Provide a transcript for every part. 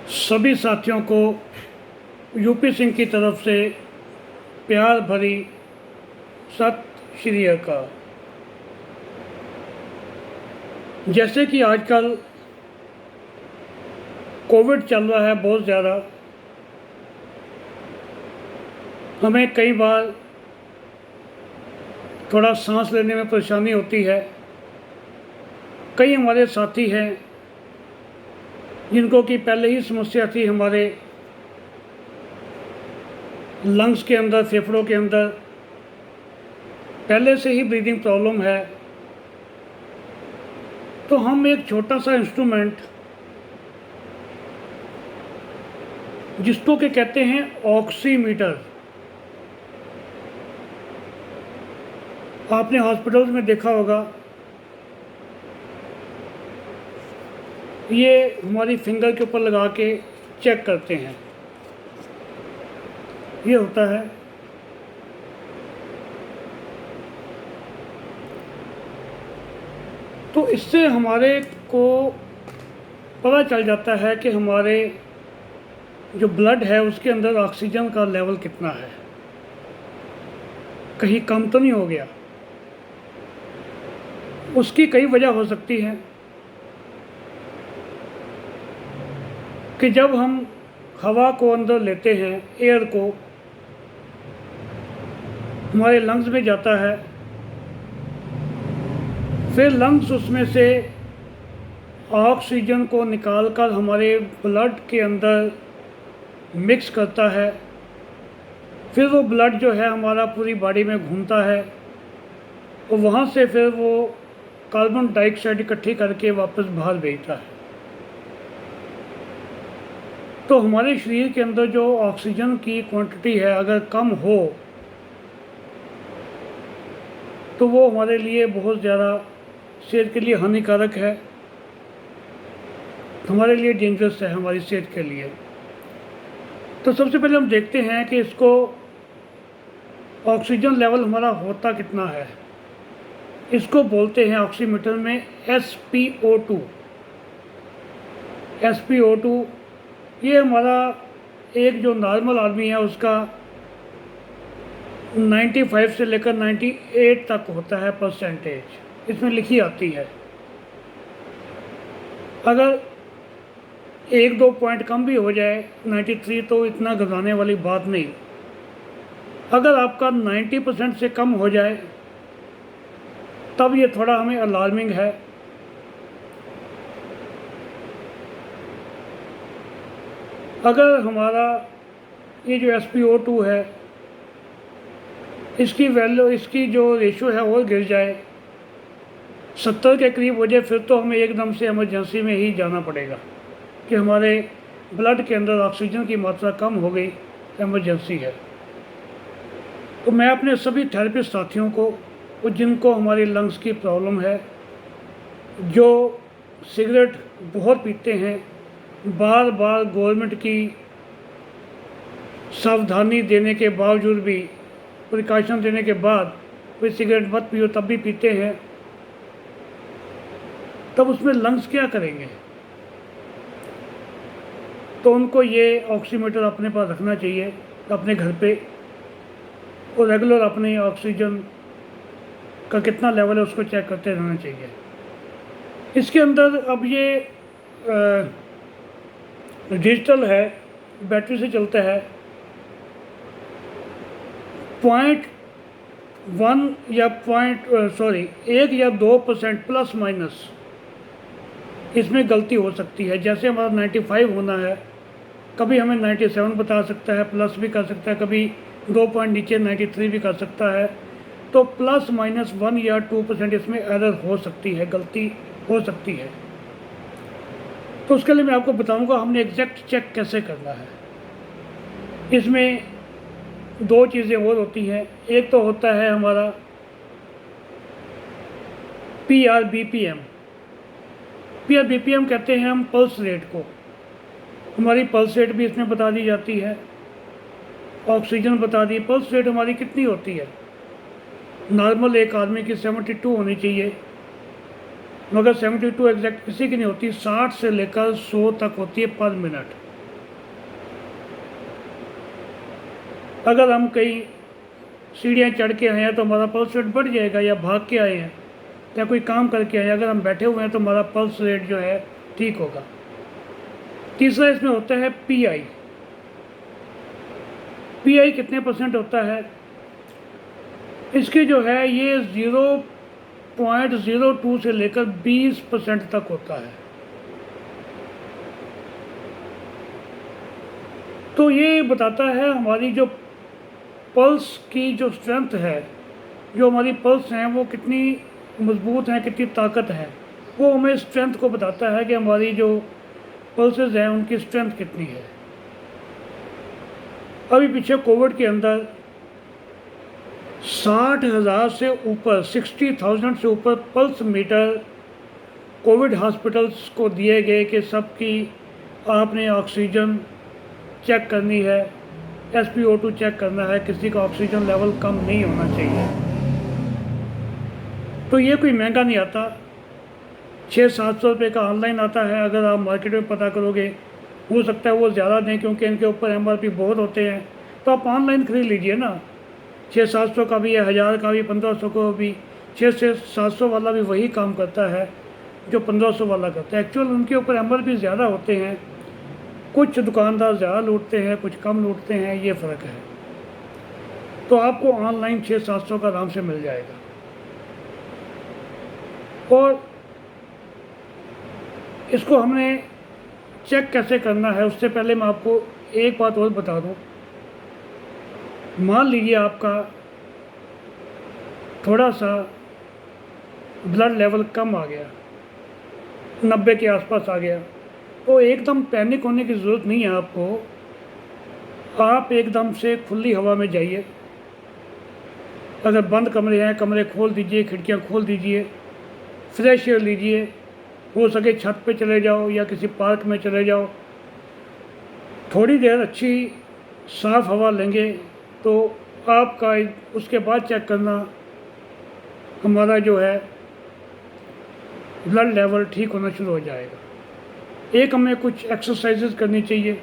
सभी साथियों को यूपी सिंह की तरफ से प्यार भरी सत श्री अकाल। जैसे कि आजकल कोविड चल रहा है बहुत ज़्यादा, हमें कई बार थोड़ा सांस लेने में परेशानी होती है। कई हमारे साथी हैं जिनको कि पहले ही समस्या थी, हमारे लंग्स के अंदर, फेफड़ों के अंदर पहले से ही ब्रीदिंग प्रॉब्लम है। तो हम एक छोटा सा इंस्ट्रूमेंट जिसको के कहते हैं ऑक्सीमीटर, आपने हॉस्पिटल्स में देखा होगा। ये हमारी फिंगर के ऊपर लगा के चेक करते हैं, ये होता है। तो इससे हमारे को पता चल जाता है कि हमारे जो ब्लड है उसके अंदर ऑक्सीजन का लेवल कितना है, कहीं कम तो नहीं हो गया। उसकी कई वजह हो सकती हैं कि जब हम हवा को अंदर लेते हैं, एयर को हमारे लंग्स में जाता है, फिर लंग्स उसमें से ऑक्सीजन को निकालकर हमारे ब्लड के अंदर मिक्स करता है। फिर वो ब्लड जो है हमारा पूरी बॉडी में घूमता है और वहाँ से फिर वो कार्बन डाइऑक्साइड इकट्ठी करके वापस बाहर भेजता है। तो हमारे शरीर के अंदर जो ऑक्सीजन की क्वांटिटी है अगर कम हो तो वो हमारे लिए बहुत ज़्यादा सेहत के लिए हानिकारक है, हमारे लिए डेंजरस है, हमारी सेहत के लिए। तो सबसे पहले हम देखते हैं कि इसको ऑक्सीजन लेवल हमारा होता कितना है। इसको बोलते हैं ऑक्सीमीटर में SpO2। SpO2 ये हमारा एक जो नॉर्मल आदमी है उसका 95 से लेकर 98 तक होता है परसेंटेज, इसमें लिखी आती है। अगर 1-2 पॉइंट कम भी हो जाए 93 तो इतना घबराने वाली बात नहीं। अगर आपका 90% से कम हो जाए तब ये थोड़ा हमें अलार्मिंग है। अगर हमारा ये जो SpO2 है इसकी वैल्यू, इसकी जो रेशो है और गिर जाए 70 के करीब हो जाए, फिर तो हमें एकदम से इमरजेंसी में ही जाना पड़ेगा कि हमारे ब्लड के अंदर ऑक्सीजन की मात्रा कम हो गई, इमरजेंसी है। तो मैं अपने सभी थेरेपिस्ट साथियों को, और जिनको हमारे लंग्स की प्रॉब्लम है, जो सिगरेट बहुत पीते हैं, बार बार गवर्नमेंट की सावधानी देने के बावजूद भी, प्रिकॉशन देने के बाद कोई सिगरेट मत पियो तब भी पीते हैं, तब उसमें लंग्स क्या करेंगे। तो उनको ये ऑक्सीमीटर अपने पास रखना चाहिए अपने घर पे, और रेगुलर अपने ऑक्सीजन का कितना लेवल है उसको चेक करते रहना चाहिए। इसके अंदर अब ये डिजिटल है, बैटरी से चलता है। 0.1 या 1 या 2% प्लस माइनस इसमें गलती हो सकती है। जैसे हमारा 95 होना है, कभी हमें 97 बता सकता है, प्लस भी कर सकता है, कभी 2 पॉइंट नीचे 93 भी कर सकता है। तो प्लस माइनस 1 या 2% इसमें एरर हो सकती है, गलती हो सकती है। तो उसके लिए मैं आपको बताऊंगा हमने एग्जैक्ट चेक कैसे करना है। इसमें 2 चीज़ें और होती हैं। एक तो होता है हमारा PRBPM। PRBPM कहते हैं हम पल्स रेट को। हमारी पल्स रेट भी इसमें बता दी जाती है, ऑक्सीजन बता दी। पल्स रेट हमारी कितनी होती है, नॉर्मल एक आदमी की 72 होनी चाहिए, मगर 72 एग्जैक्ट किसी की नहीं होती। 60 से लेकर 100 तक होती है पर मिनट। अगर हम कहीं सीढ़ियाँ चढ़ के आए हैं तो हमारा पल्स रेट बढ़ जाएगा, या भाग के आए हैं या कोई काम करके आए हैं, अगर हम बैठे हुए हैं तो हमारा पल्स रेट जो है ठीक होगा। तीसरा इसमें होता है पीआई। पीआई कितने परसेंट होता है? इसके जो है ये 0.02 से लेकर 20% तक होता है। तो ये बताता है हमारी जो पल्स की जो स्ट्रेंथ है, जो हमारी पल्स हैं वो कितनी मजबूत हैं, कितनी ताकत है, वो हमें स्ट्रेंथ को बताता है कि हमारी जो पल्सेस हैं उनकी स्ट्रेंथ कितनी है। अभी पीछे कोविड के अंदर 60,000 से ऊपर 60,000 से ऊपर पल्स मीटर कोविड हॉस्पिटल्स को दिए गए कि सबकी आपने ऑक्सीजन चेक करनी है, SpO2 चेक करना है, किसी का ऑक्सीजन लेवल कम नहीं होना चाहिए। तो ये कोई महंगा नहीं आता, 600-700 रुपये का ऑनलाइन आता है। अगर आप मार्केट में पता करोगे, हो सकता है वो ज़्यादा दें क्योंकि इनके ऊपर MRP बहुत होते हैं, तो आप ऑनलाइन खरीद लीजिए ना। 600-700 का भी है, 1000 का भी, 1500 का भी। 600 से 700 वाला भी वही काम करता है जो 1500 वाला करता है। एक्चुअल उनके ऊपर MRP ज़्यादा होते हैं, कुछ दुकानदार ज़्यादा लूटते हैं, कुछ कम लूटते हैं, ये फ़र्क है। तो आपको ऑनलाइन 600-700 का आराम से मिल जाएगा। और इसको हमने चेक कैसे करना है, उससे पहले मैं आपको एक बात और बता दूं। मान लीजिए आपका थोड़ा सा ब्लड लेवल कम आ गया, 90 के आसपास आ गया, तो एकदम पैनिक होने की ज़रूरत नहीं है आपको। आप एकदम से खुली हवा में जाइए। अगर बंद कमरे हैं, कमरे खोल दीजिए, खिड़कियां खोल दीजिए, फ्रेश एयर लीजिए। हो सके छत पे चले जाओ या किसी पार्क में चले जाओ, थोड़ी देर अच्छी साफ़ हवा लेंगे तो आपका उसके बाद चेक करना हमारा जो है ब्लड लेवल ठीक होना शुरू हो जाएगा। एक हमें कुछ एक्सरसाइजेज करनी चाहिए,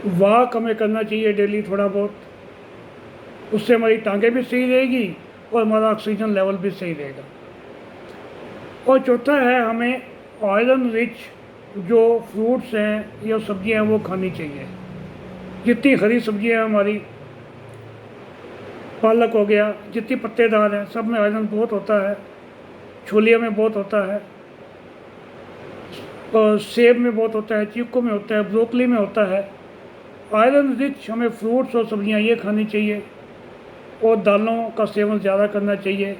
वॉक हमें करना चाहिए डेली थोड़ा बहुत, उससे हमारी टांगें भी सही रहेगी और हमारा ऑक्सीजन लेवल भी सही रहेगा। और चौथा है, हमें आयरन रिच जो फ्रूट्स हैं या सब्जियां हैं वो खानी चाहिए। जितनी हरी सब्जियां हैं हमारी, पालक हो गया, जितनी पत्तेदार हैं, सब में आयरन बहुत होता है। छोलिया में बहुत होता है, और सेब में बहुत होता है, चीकू में होता है, ब्रोकली में होता है। आयरन रिच हमें फ्रूट्स और सब्जियां ये खानी चाहिए, और दालों का सेवन ज़्यादा करना चाहिए।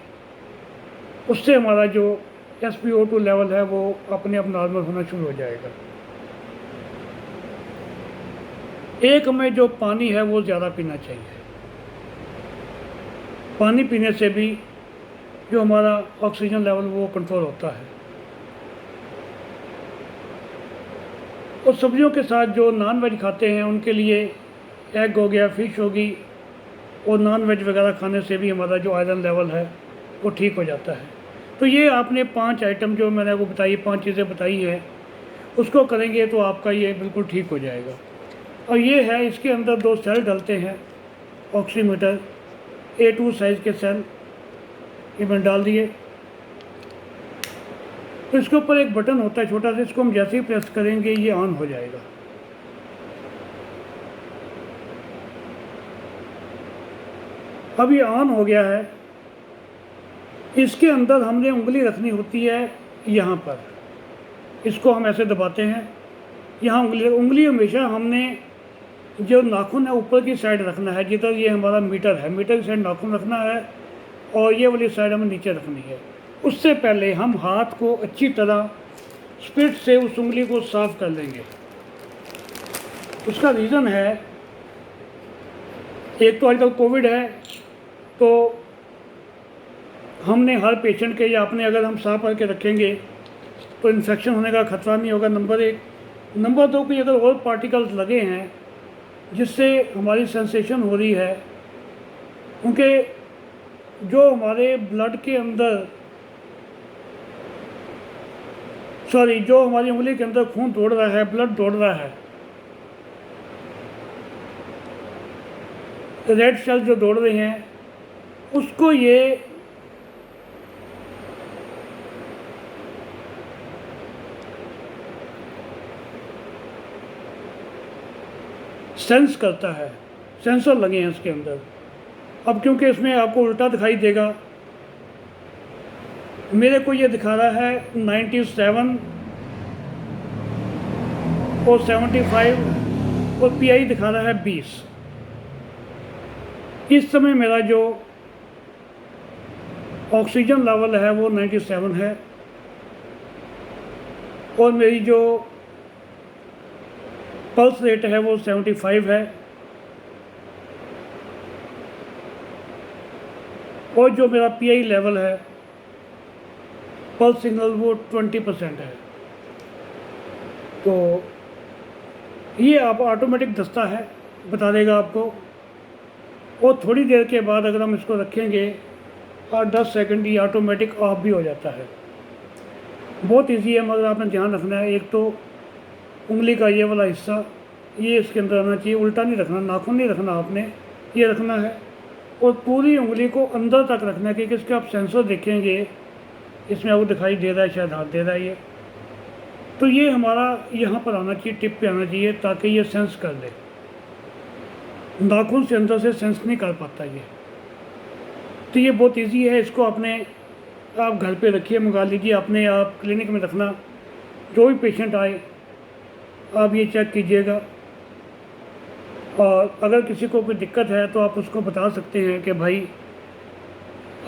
उससे हमारा जो SpO2 लेवल है वो अपने आप नॉर्मल होना शुरू हो जाएगा। एक हमें जो पानी है वो ज़्यादा पीना चाहिए। पानी पीने से भी जो हमारा ऑक्सीजन लेवल वो कंट्रोल होता है। और सब्जियों के साथ जो नॉन वेज खाते हैं उनके लिए एग हो गया, फ़िश होगी, और नॉन वेज वगैरह खाने से भी हमारा जो आयरन लेवल है वो ठीक हो जाता है। तो ये आपने 5 आइटम जो मैंने आपको बताई, 5 चीज़ें बताई हैं, उसको करेंगे तो आपका ये बिल्कुल ठीक हो जाएगा। और ये है, इसके अंदर 2 सेल डलते हैं, ऑक्सीमीटर, A2 साइज़ के सेल, ये मैंने डाल दिए। तो इसके ऊपर एक बटन होता है छोटा सा, इसको हम जैसे ही प्रेस करेंगे ये ऑन हो जाएगा। अब ये ऑन हो गया है। इसके अंदर हमने उंगली रखनी होती है यहाँ पर, इसको हम ऐसे दबाते हैं, यहाँ उंगली हमेशा हमने जो नाखून है ऊपर की साइड रखना है, जिधर ये हमारा मीटर है, मीटर की साइड नाखून रखना है, और ये वाली साइड हमें नीचे रखनी है। उससे पहले हम हाथ को अच्छी तरह स्पिरिट से उस उंगली को साफ कर लेंगे। उसका रीज़न है, एक तो आजकल कोविड है, तो हमने हर पेशेंट के, या अपने अगर हम साफ करके रखेंगे तो इन्फेक्शन होने का खतरा नहीं होगा, नंबर 1। नंबर 2 कि अगर और पार्टिकल्स लगे हैं जिससे हमारी सेंसेशन हो रही है, क्योंकि जो हमारे ब्लड के अंदर, जो हमारी उंगली के अंदर खून दौड़ रहा है, ब्लड दौड़ रहा है, रेड सेल जो दौड़ रहे हैं उसको ये सेंस करता है, सेंसर लगे हैं इसके अंदर। अब क्योंकि इसमें आपको उल्टा दिखाई देगा, मेरे को ये दिखा रहा है 97 और 75 और पीआई दिखा रहा है 20। इस समय मेरा जो ऑक्सीजन लेवल है वो 97 है और मेरी जो पल्स रेट है वो 75 है और जो मेरा पीआई लेवल है पल्स सिग्नल वो 20% है। तो ये आप ऑटोमेटिक दस्ता है, बता देगा आपको। और थोड़ी देर के बाद अगर हम इसको रखेंगे और 10 सेकंड ये ऑटोमेटिक ऑफ भी हो जाता है। बहुत इजी है, मगर आपने ध्यान रखना है, एक तो उंगली का ये वाला हिस्सा ये इसके अंदर आना चाहिए, उल्टा नहीं रखना, नाखून नहीं रखना आपने, ये रखना है और पूरी उंगली को अंदर तक रखना है। क्योंकि इसके आप सेंसर देखेंगे, इसमें आपको दिखाई दे रहा है, शायद हाथ दे रहा है ये, तो ये हमारा यहाँ पर आना चाहिए, टिप पे आना चाहिए, ताकि ये सेंस कर दे। नाखून से अंदर से सेंस नहीं कर पाता ये। तो ये बहुत इजी है, इसको अपने आप घर पे रखिए, मंगा लीजिए, अपने आप क्लिनिक में रखना। जो भी पेशेंट आए आप ये चेक कीजिएगा और अगर किसी को कोई दिक्कत है तो आप उसको बता सकते हैं कि भाई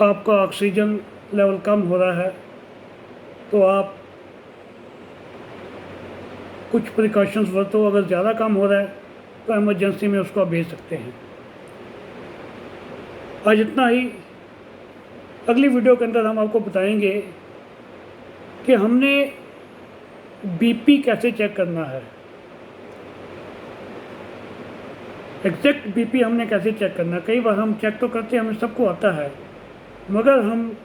आपका ऑक्सीजन लेवल कम हो रहा है, तो आप कुछ प्रिकॉशंस बरतो। अगर ज़्यादा कम हो रहा है तो इमरजेंसी में उसको आप भेज सकते हैं। आज इतना ही। अगली वीडियो के अंदर हम आपको बताएंगे कि हमने बीपी कैसे चेक करना है, एग्जैक्ट बीपी हमने कैसे चेक करना है। कई बार हम चेक तो करते हैं, हमें सबको आता है, मगर हम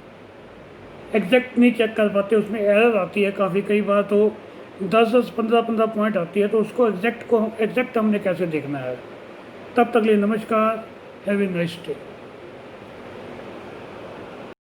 एग्जैक्ट नहीं चेक कर पाते, उसमें एरर आती है काफ़ी। कई बार तो 10-10, 15-15 पॉइंट आती है, तो उसको एग्जैक्ट हमने कैसे देखना है। तब तक लिए नमस्कार, हैव ए नाइस डे।